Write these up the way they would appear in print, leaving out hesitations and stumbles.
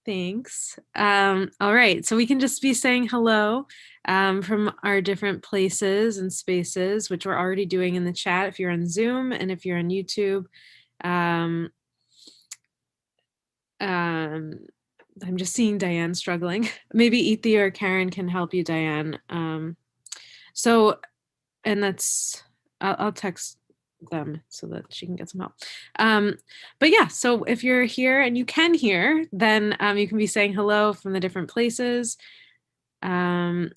Thanks. All right, so we can just be saying hello from our different places and spaces, which we're already doing in the chat if you're on Zoom and if you're on YouTube. Um, um, I'm just seeing Diane struggling. Maybe Ethi or Karen can help you, Diane. So, and that's, I'll text them so that she can get some help. But yeah, so if you're here and you can hear, then you can be saying hello from the different places. And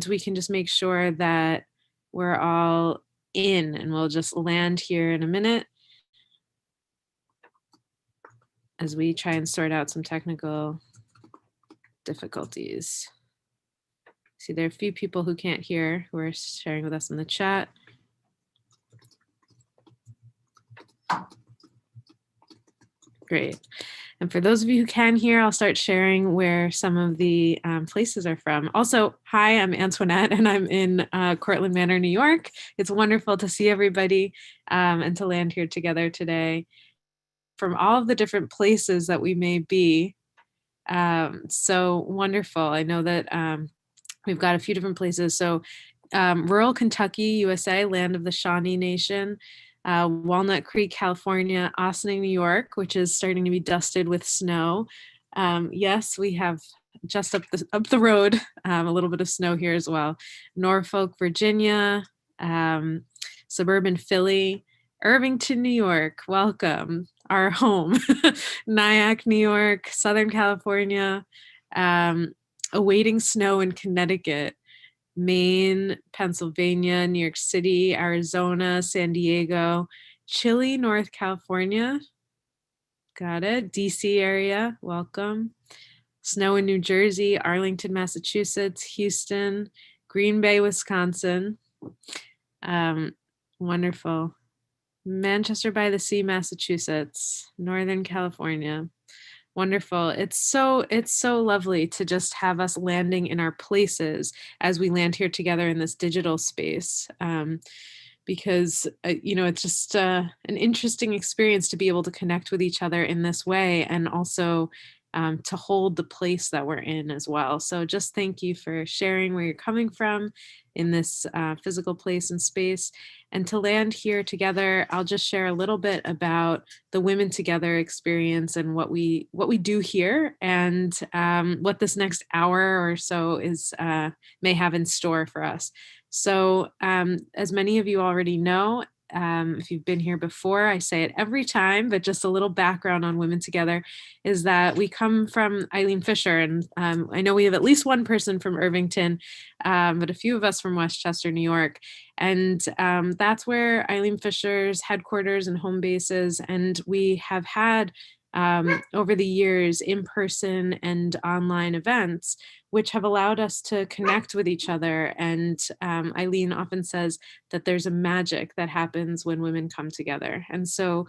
we can just make sure that we're all in, and we'll just land here in a minute as we try and sort out some technical difficulties. See, there are a few people who can't hear who are sharing with us in the chat. Great. And for those of you who can hear, I'll start sharing where some of the places are from. Also, hi, I'm Antoinette, and I'm in Cortland Manor, New York. It's wonderful to see everybody and to land here together today from all of the different places that we may be. So wonderful. I know that we've got a few different places. So rural Kentucky, USA, land of the Shawnee Nation. Walnut Creek, California, Ossining, New York, which is starting to be dusted with snow. Yes, we have just up the road a little bit of snow here as well. Norfolk, Virginia, suburban Philly, Irvington, New York, welcome, our home. Nyack, New York, Southern California, awaiting snow in Connecticut. Maine, Pennsylvania, New York City, Arizona, San Diego, Chile, North California. Got it. DC area, welcome. Snow in New Jersey, Arlington, Massachusetts, Houston, Green Bay, Wisconsin. Wonderful. Manchester by the Sea, Massachusetts, Northern California. Wonderful. It's so lovely to just have us landing in our places as we land here together in this digital space. Because, it's just an interesting experience to be able to connect with each other in this way, and also to hold the place that we're in as well. So just thank you for sharing where you're coming from in this physical place and space. And to land here together, I'll just share a little bit about the Women Together experience and what we do here, and what this next hour or so is may have in store for us. So as many of you already know, if you've been here before, I say it every time, but just a little background on Women Together is that we come from Eileen Fisher, and I know we have at least one person from Irvington, but a few of us from Westchester, New York. And that's where Eileen Fisher's headquarters and home base is. And we have had over the years in-person and online events, which have allowed us to connect with each other. And Eileen often says that there's a magic that happens when women come together. And so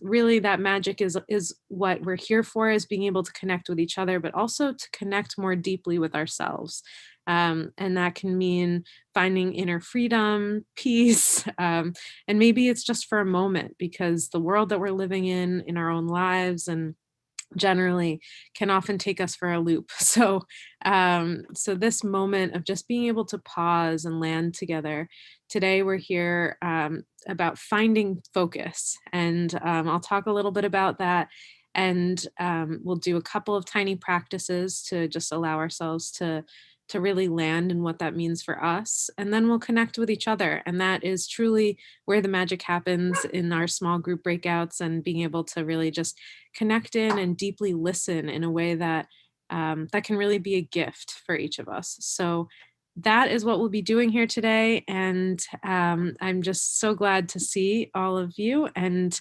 really that magic is what we're here for, is being able to connect with each other, but also to connect more deeply with ourselves. And that can mean finding inner freedom, peace, and maybe it's just for a moment, because the world that we're living in our own lives and generally can often take us for a loop. So so this moment of just being able to pause and land together today, we're here about finding focus, and I'll talk a little bit about that, and we'll do a couple of tiny practices to just allow ourselves to really land in what that means for us. And then we'll connect with each other. And that is truly where the magic happens, in our small group breakouts, and being able to really just connect in and deeply listen in a way that that can really be a gift for each of us. So that is what we'll be doing here today. And I'm just so glad to see all of you. And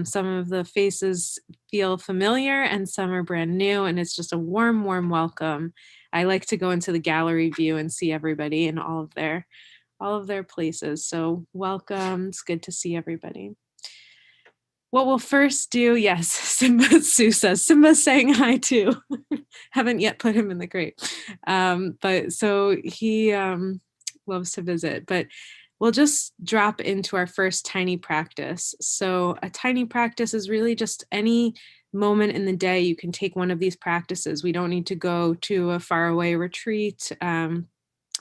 some of the faces feel familiar and some are brand new. And it's just a warm, warm welcome. I like to go into the gallery view and see everybody in all of their places. So welcome. It's good to see everybody. What we'll first do, yes, Simba Sue says, Simba's saying hi too. Haven't yet put him in the crate. But so he loves to visit. But we'll just drop into our first tiny practice. So a tiny practice is really just any moment in the day, you can take one of these practices. We don't need to go to a faraway retreat,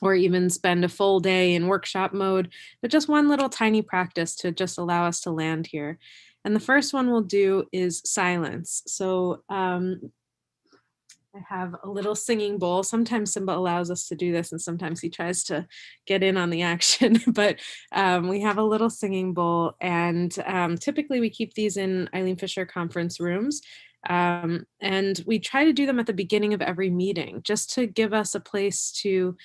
or even spend a full day in workshop mode, but just one little tiny practice to just allow us to land here. And the first one we'll do is silence. So I have a little singing bowl. Sometimes Simba allows us to do this, and sometimes he tries to get in on the action. But we have a little singing bowl, and typically we keep these in Eileen Fisher conference rooms. And we try to do them at the beginning of every meeting, just to give us a place to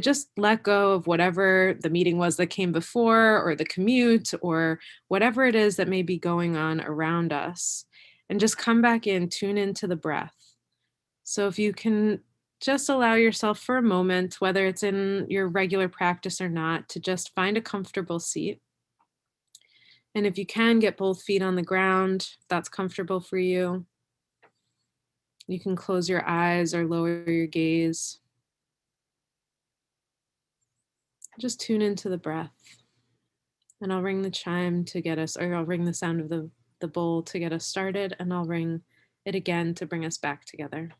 just let go of whatever the meeting was that came before, or the commute, or whatever it is that may be going on around us, and just come back in, tune into the breath. So if you can just allow yourself for a moment, whether it's in your regular practice or not, to just find a comfortable seat. And if you can, get both feet on the ground, if that's comfortable for you. You can close your eyes or lower your gaze. Just tune into the breath. And I'll ring the chime to get us, or I'll ring the sound of the bowl to get us started, and I'll ring it again to bring us back together.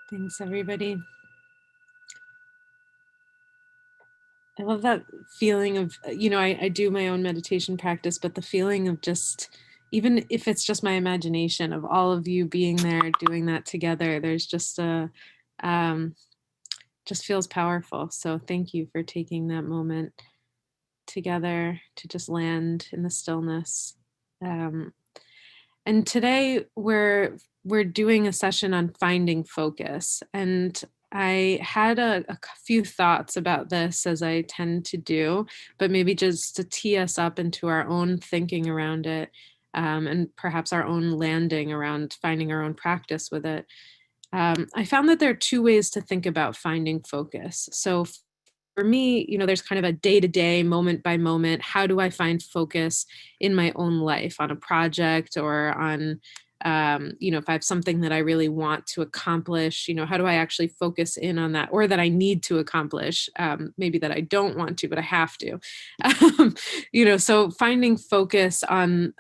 Thanks, everybody. I love that feeling of, I do my own meditation practice, but the feeling of just, even if it's just my imagination of all of you being there doing that together, there's just just feels powerful. So thank you for taking that moment together to just land in the stillness. And today we're doing a session on finding focus, and I had a few thoughts about this, as I tend to do, but maybe just to tee us up into our own thinking around it, and perhaps our own landing around finding our own practice with it. I found that there are two ways to think about finding focus. So for me, there's kind of a day-to-day, moment by moment, how do I find focus in my own life on a project, or on, if I have something that I really want to accomplish, how do I actually focus in on that, or that I need to accomplish, maybe that I don't want to, but I have to, so finding focus on,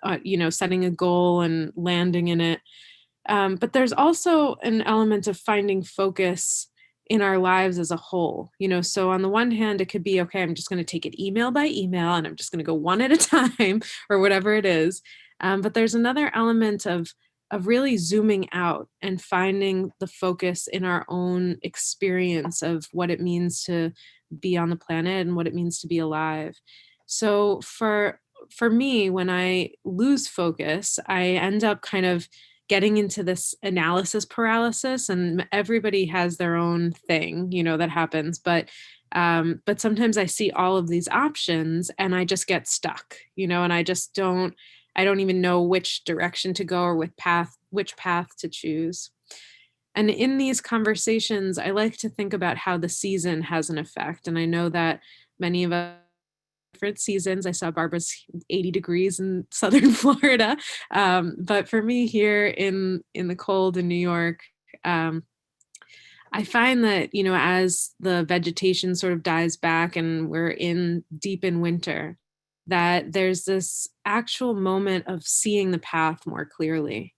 setting a goal and landing in it. But there's also an element of finding focus in our lives as a whole. So on the one hand, it could be, okay, I'm just going to take it email by email, and I'm just going to go one at a time, or whatever it is. But there's another element of really zooming out and finding the focus in our own experience of what it means to be on the planet and what it means to be alive. So for me, when I lose focus, I end up kind of getting into this analysis paralysis, and everybody has their own thing, that happens. But sometimes I see all of these options and I just get stuck, and I don't even know which direction to go or which path to choose. And in these conversations, I like to think about how the season has an effect. And I know that many of us different seasons. I saw Barbara's 80 degrees in southern Florida. But for me here in the cold in New York, um, I find that, as the vegetation sort of dies back and we're in deep in winter, that there's this actual moment of seeing the path more clearly,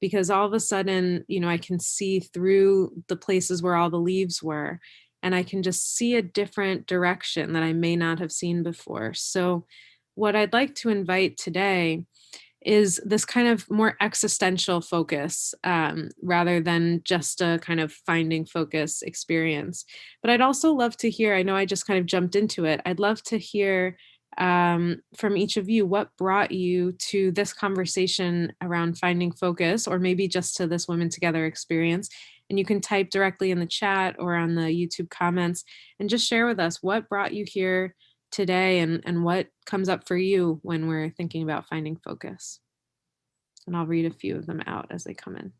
because all of a sudden, I can see through the places where all the leaves were, and I can just see a different direction that I may not have seen before. So, what I'd like to invite today is this kind of more existential focus, rather than just a kind of finding focus experience. But I'd also love to hear, I know I just kind of jumped into it, I'd love to hear from each of you what brought you to this conversation around finding focus, or maybe just to this Women Together experience. And you can type directly in the chat or on the YouTube comments and just share with us what brought you here today, and what comes up for you when we're thinking about finding focus. And I'll read a few of them out as they come in.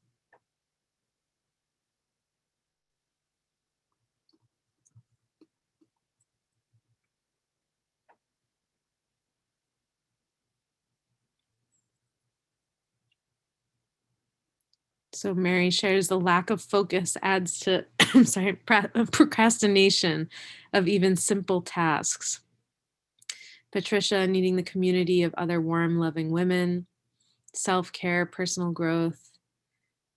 So Mary shares the lack of focus adds to I'm sorry, procrastination of even simple tasks. Patricia needing the community of other warm, loving women, self-care, personal growth.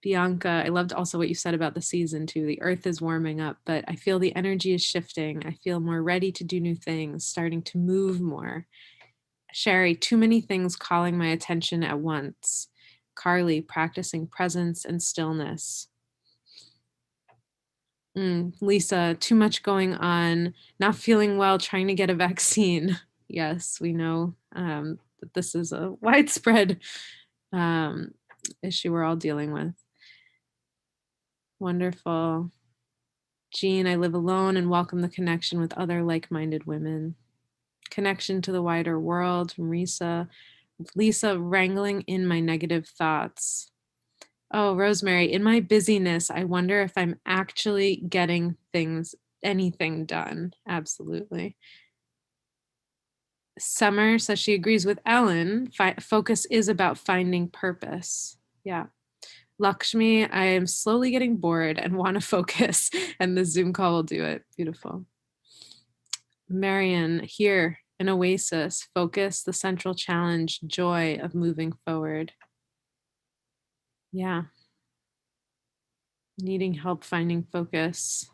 Bianca, I loved also what you said about the season too. The earth is warming up, but I feel the energy is shifting. I feel more ready to do new things, starting to move more. Sherry, too many things calling my attention at once. Carly, practicing presence and stillness. Lisa, too much going on, not feeling well, trying to get a vaccine. Yes, we know that this is a widespread um, issue we're all dealing with. Wonderful. Jean, I live alone and welcome the connection with other like-minded women. Connection to the wider world from Risa. Lisa, wrangling in my negative thoughts. Oh, Rosemary, in my busyness, I wonder if I'm actually getting anything done. Absolutely. Summer says she agrees with Ellen. Focus is about finding purpose. Yeah. Lakshmi, I am slowly getting bored and want to focus, and the Zoom call will do it. Beautiful. Marion, here, an oasis, focus, the central challenge, joy of moving forward. Yeah. Needing help finding focus.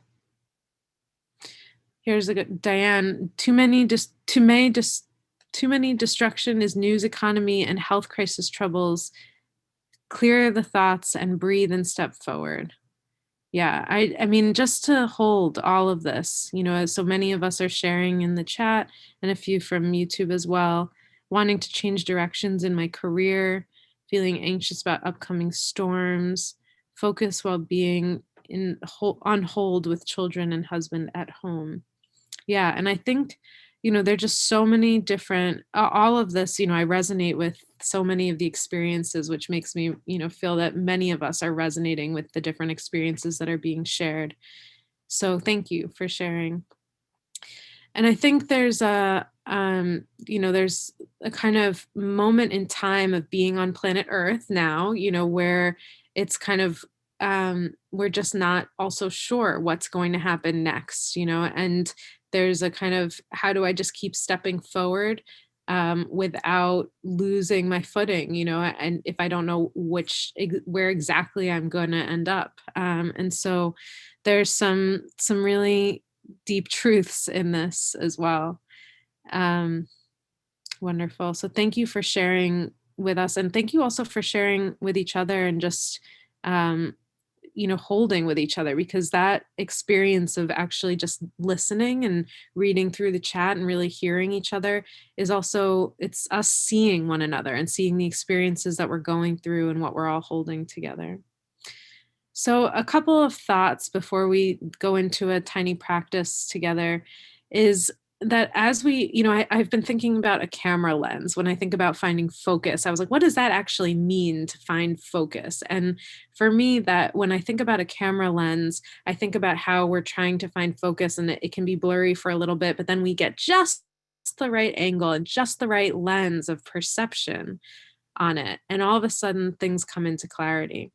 Here's a good Diane. Too many destruction is news economy and health crisis troubles. Clear the thoughts and breathe and step forward. Yeah, I mean, just to hold all of this, as so many of us are sharing in the chat, and a few from YouTube as well, wanting to change directions in my career, feeling anxious about upcoming storms, focus while being on hold with children and husband at home. Yeah, and I think, there are just so many different, all of this, I resonate with so many of the experiences, which makes me, feel that many of us are resonating with the different experiences that are being shared. So thank you for sharing. And I think there's there's a kind of moment in time of being on planet Earth now, where it's kind of, we're just not also sure what's going to happen next, and there's a kind of, how do I just keep stepping forward without losing my footing, and if I don't know where exactly I'm going to end up. And so there's some really deep truths in this as well. Wonderful. So thank you for sharing with us, and thank you also for sharing with each other, and just holding with each other, because that experience of actually just listening and reading through the chat and really hearing each other is also, it's us seeing one another and seeing the experiences that we're going through and what we're all holding together. So a couple of thoughts before we go into a tiny practice together is that as we, I've been thinking about a camera lens. When I think about finding focus, I was like, what does that actually mean to find focus? And for me, that when I think about a camera lens, I think about how we're trying to find focus, and it can be blurry for a little bit, but then we get just the right angle and just the right lens of perception on it. And all of a sudden things come into clarity.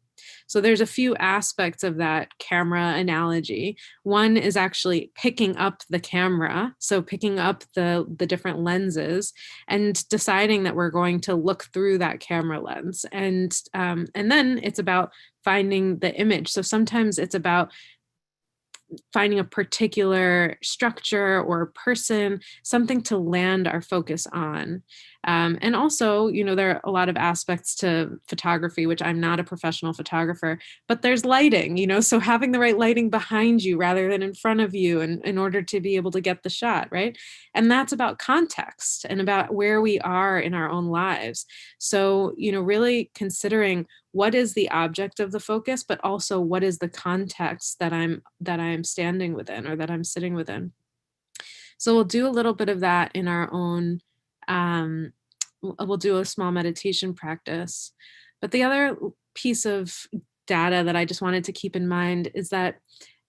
So there's a few aspects of that camera analogy. One is actually picking up the camera, so picking up the different lenses and deciding that we're going to look through that camera lens. And then it's about finding the image. So sometimes it's about finding a particular structure or person, something to land our focus on. And also, there are a lot of aspects to photography, which I'm not a professional photographer, but there's lighting, so having the right lighting behind you rather than in front of you, and in order to be able to get the shot, right? And that's about context and about where we are in our own lives. So, really considering what is the object of the focus, but also what is the context that I'm standing within, or that I'm sitting within. So we'll do a little bit of that in our own, we'll do a small meditation practice. But the other piece of data that I just wanted to keep in mind is that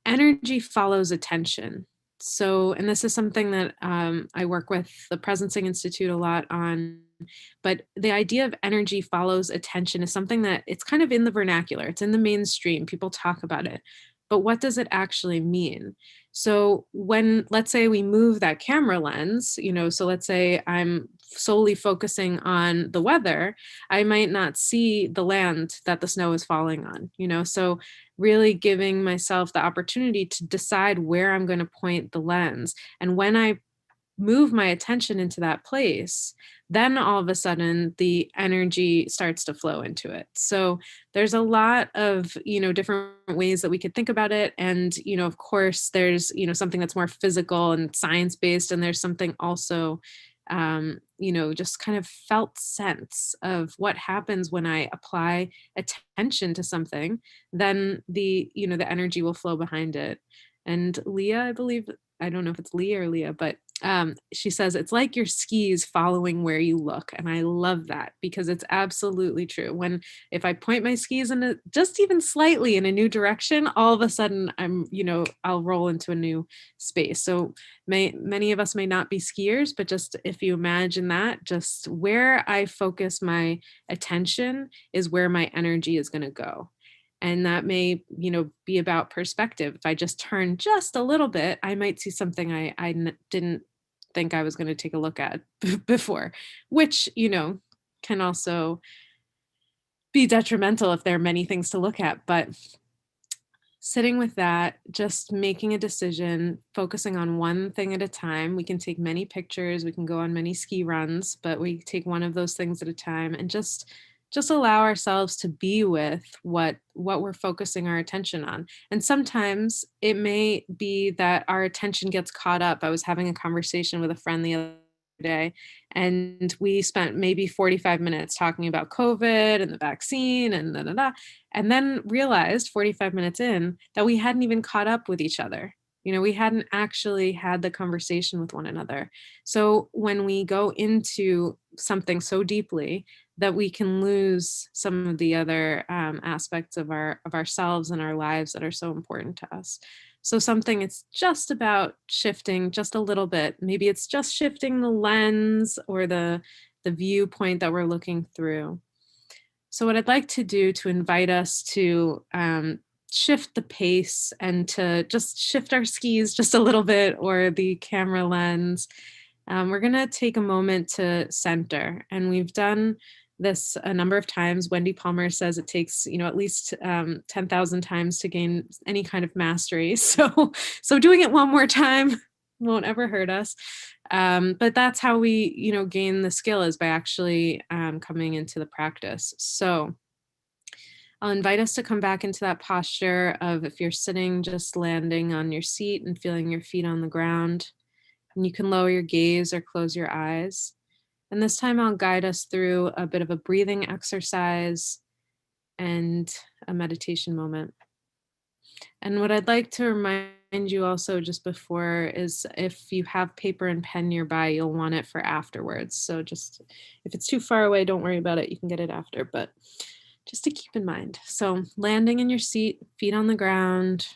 energy follows attention. So, and this is something that I work with the Presencing Institute a lot on, but the idea of energy follows attention is something that it's kind of in the vernacular, it's in the mainstream, people talk about it, but what does it actually mean? So when, let's say we move that camera lens, so let's say I'm solely focusing on the weather, I might not see the land that the snow is falling on, so really giving myself the opportunity to decide where I'm going to point the lens. And when I move my attention into that place, then all of a sudden the energy starts to flow into it. So there's a lot of, different ways that we could think about it. And, of course, there's, something that's more physical and science based. And there's something also, just kind of felt sense of what happens when I apply attention to something, then the energy will flow behind it. And Leah, I believe, I don't know if it's Leah or Leah, but she says it's like your skis following where you look. And I love that, because it's absolutely true. If I point my skis in just even slightly in a new direction, all of a sudden I'll roll into a new space. So many of us may not be skiers, but just if you imagine that, just where I focus my attention is where my energy is going to go. And that may, be about perspective. If I just turn just a little bit, I might see something I didn't think I was going to take a look at before, which, can also be detrimental if there are many things to look at. But sitting with that, just making a decision, focusing on one thing at a time. We can take many pictures, we can go on many ski runs, but we take one of those things at a time, and just allow ourselves to be with what we're focusing our attention on. And sometimes it may be that our attention gets caught up. I was having a conversation with a friend the other day, and we spent maybe 45 minutes talking about COVID and the vaccine and da, da, da, and then realized 45 minutes in that we hadn't even caught up with each other. We hadn't actually had the conversation with one another. So when we go into something so deeply, that we can lose some of the other aspects of ourselves and our lives that are so important to us. So something, it's just about shifting just a little bit. Maybe it's just shifting the lens or the viewpoint that we're looking through. So what I'd like to do to invite us to shift the pace and to just shift our skis just a little bit, or the camera lens, we're going to take a moment to center. And we've done this a number of times. Wendy Palmer says it takes, at least 10,000 times to gain any kind of mastery. So doing it one more time won't ever hurt us. But that's how we, gain the skill, is by actually coming into the practice. So I'll invite us to come back into that posture of, if you're sitting, just landing on your seat and feeling your feet on the ground. And you can lower your gaze or close your eyes. And this time I'll guide us through a bit of a breathing exercise and a meditation moment. And what I'd like to remind you also just before is, if you have paper and pen nearby, you'll want it for afterwards. So just, if it's too far away, don't worry about it. You can get it after, but just to keep in mind. So landing in your seat, feet on the ground,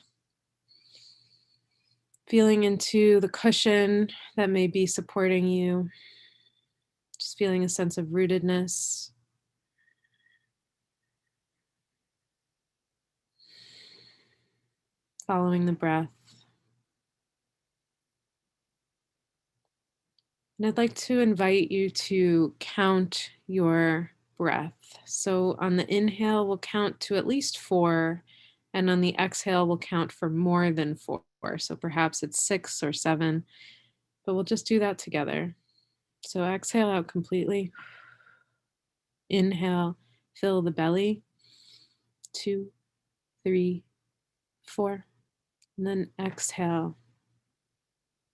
feeling into the cushion that may be supporting you, just feeling a sense of rootedness. Following the breath. And I'd like to invite you to count your breath. So on the inhale, we'll count to at least 4, and on the exhale, we'll count for more than 4. So perhaps it's 6 or 7, but we'll just do that together. So exhale out completely. Inhale, fill the belly. 2, 3, 4. And then exhale.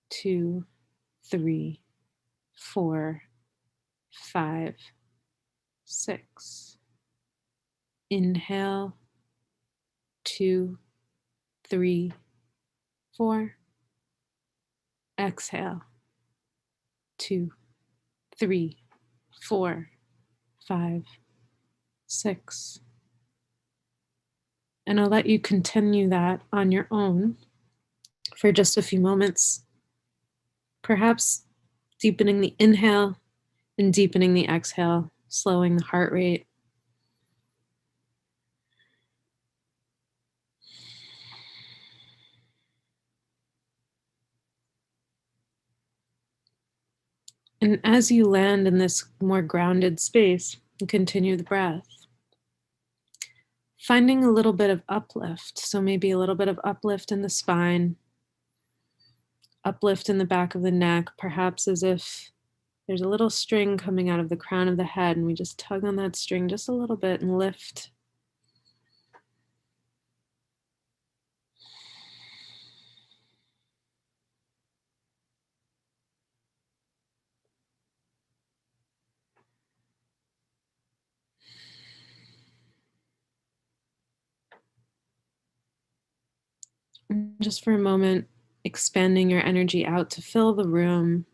2, 3, 4, 5, 6. Inhale. 2, 3, 4. Exhale. 2, 3, 4, 5, 6. And I'll let you continue that on your own for just a few moments, perhaps deepening the inhale and deepening the exhale, slowing the heart rate. And as you land in this more grounded space and continue the breath, finding a little bit of uplift. So maybe a little bit of uplift in the spine, uplift in the back of the neck, perhaps as if there's a little string coming out of the crown of the head, and we just tug on that string just a little bit and lift. And just for a moment, expanding your energy out to fill the room.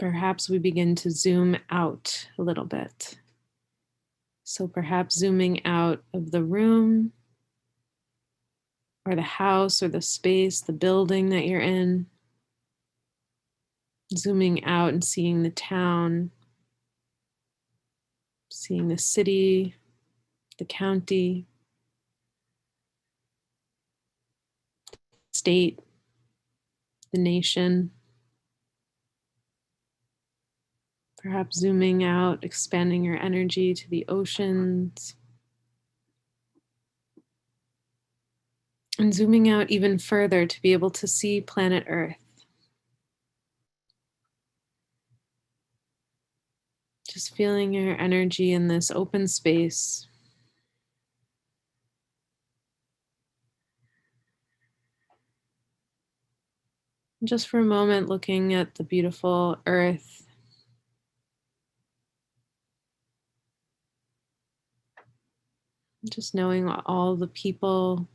Perhaps we begin to zoom out a little bit. So perhaps zooming out of the room or the house or the space, the building that you're in. Zooming out and seeing the town, seeing the city, the county, state, the nation. Perhaps zooming out, expanding your energy to the oceans. And zooming out even further to be able to see planet Earth. Just feeling your energy in this open space. And just for a moment, looking at the beautiful Earth. Just knowing all the people,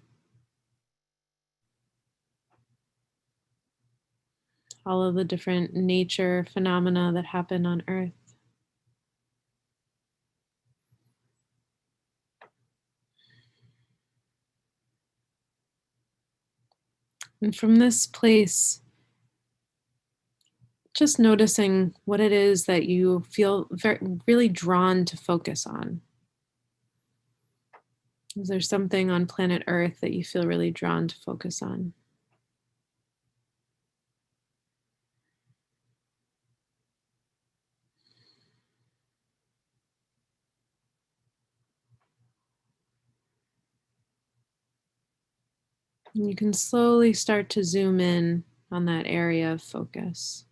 all of the different nature phenomena that happen on Earth. And from this place, just noticing what it is that you feel really drawn to focus on. Is there something on planet Earth that you feel really drawn to focus on? And you can slowly start to zoom in on that area of focus.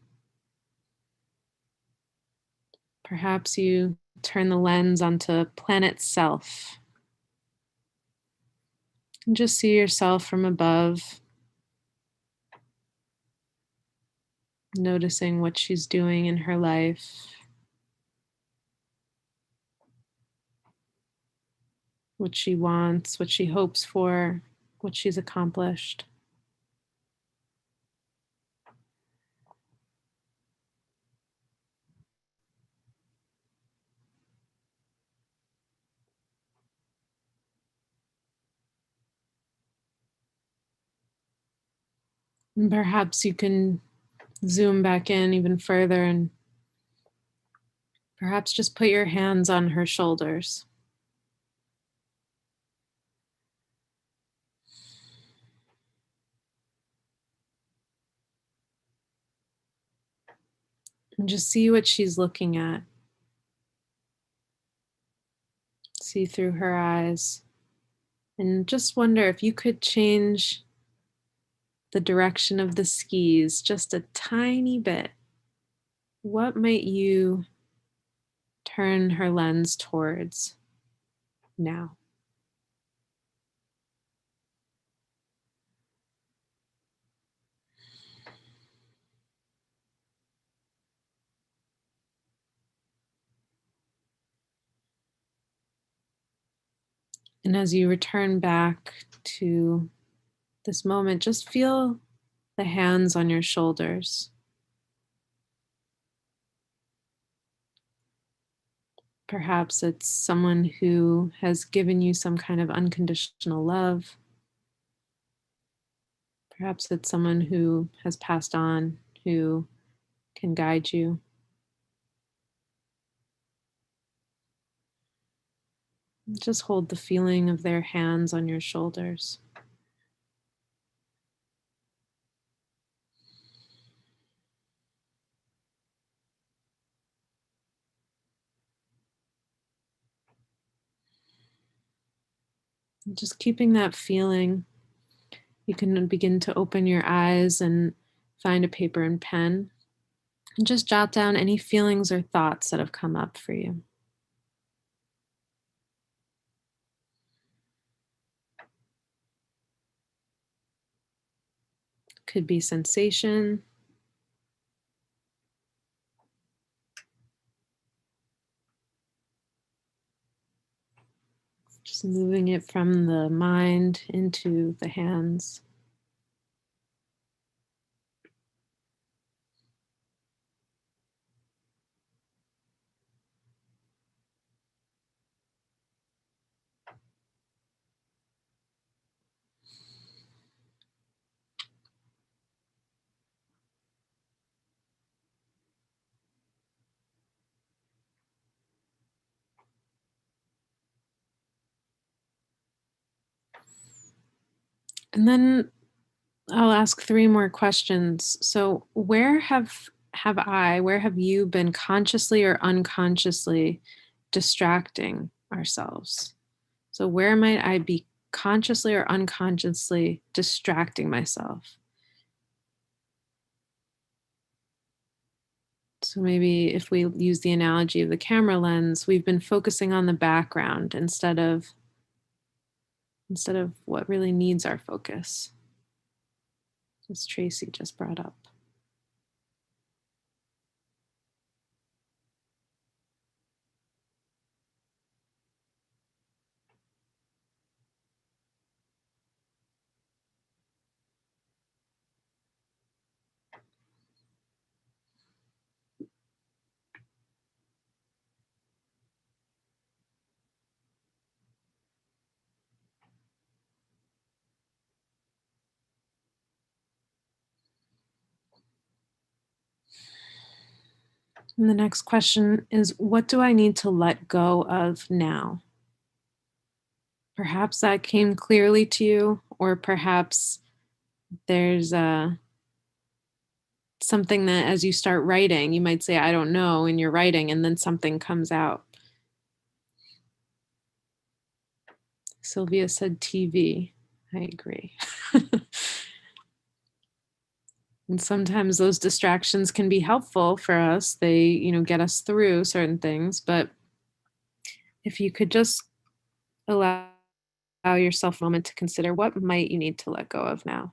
Perhaps you turn the lens onto planet self and just see yourself from above, noticing what she's doing in her life, what she wants, what she hopes for, what she's accomplished. And perhaps you can zoom back in even further and perhaps just put your hands on her shoulders. And just see what she's looking at. See through her eyes. And just wonder if you could change the direction of the skis just a tiny bit. What might you turn her lens towards now? And as you return back to this moment, just feel the hands on your shoulders. Perhaps it's someone who has given you some kind of unconditional love. Perhaps it's someone who has passed on, who can guide you. Just hold the feeling of their hands on your shoulders. Just keeping that feeling, you can begin to open your eyes and find a paper and pen and just jot down any feelings or thoughts that have come up for you. Could be sensation, just moving it from the mind into the hands. And then I'll ask three more questions. So, where have you been consciously or unconsciously distracting ourselves? So, where might I be consciously or unconsciously distracting myself? So, maybe if we use the analogy of the camera lens, we've been focusing on the background instead of what really needs our focus, as Tracy just brought up. And the next question is, what do I need to let go of now? Perhaps that came clearly to you, or perhaps there's something that as you start writing, you might say, I don't know, in your writing, and then something comes out. Sylvia said TV. I agree. And sometimes those distractions can be helpful for us. They, get us through certain things. But if you could just allow yourself a moment to consider what might you need to let go of now.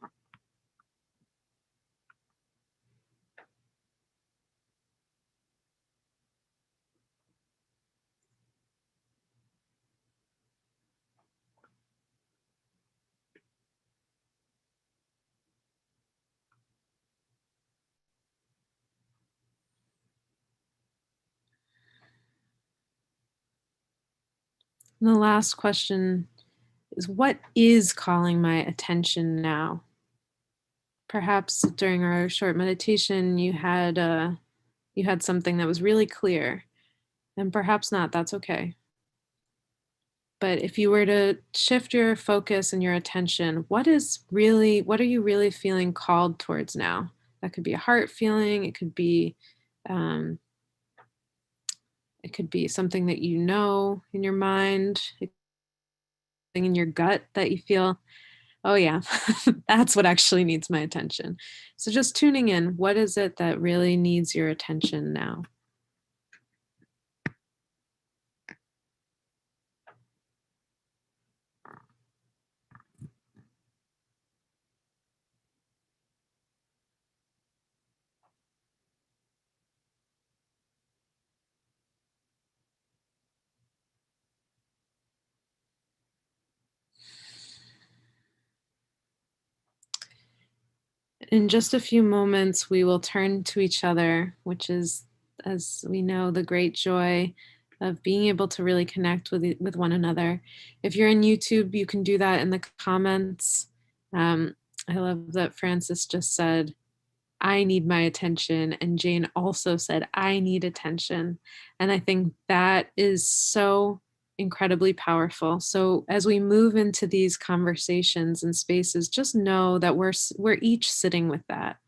And the last question is, what is calling my attention now? Perhaps during our short meditation, you had something that was really clear, and perhaps not. That's okay. But if you were to shift your focus and your attention, what are you really feeling called towards now? That could be a heart feeling. Um, it could be something that you know in your mind, something in your gut that you feel, oh yeah, that's what actually needs my attention. So just tuning in, what is it that really needs your attention now? In just a few moments, we will turn to each other, which is, as we know, the great joy of being able to really connect with one another. If you're in YouTube, you can do that in the comments. Um, I love that Francis just said, I need my attention. And Jane also said, I need attention. And I think that is so incredibly powerful. So as we move into these conversations and spaces, just know that we're each sitting with that.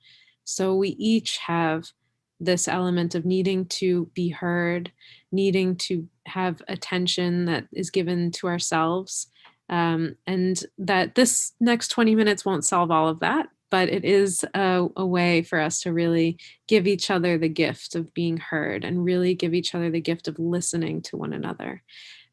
So we each have this element of needing to be heard, needing to have attention that is given to ourselves. And that this next 20 minutes won't solve all of that, but it is a way for us to really give each other the gift of being heard and really give each other the gift of listening to one another.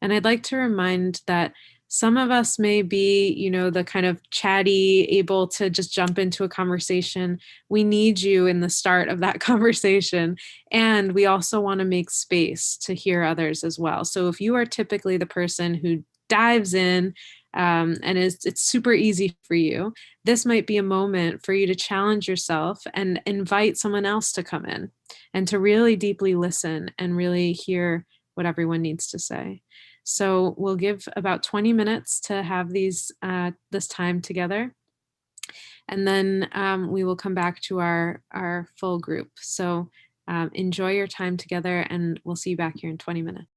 And I'd like to remind that some of us may be, the kind of chatty, able to just jump into a conversation. We need you in the start of that conversation. And we also want to make space to hear others as well. So if you are typically the person who dives in, and it's super easy for you, this might be a moment for you to challenge yourself and invite someone else to come in and to really deeply listen and really hear what everyone needs to say. So we'll give about 20 minutes to have this time together, and then we will come back to our full group. So enjoy your time together, and we'll see you back here in 20 minutes.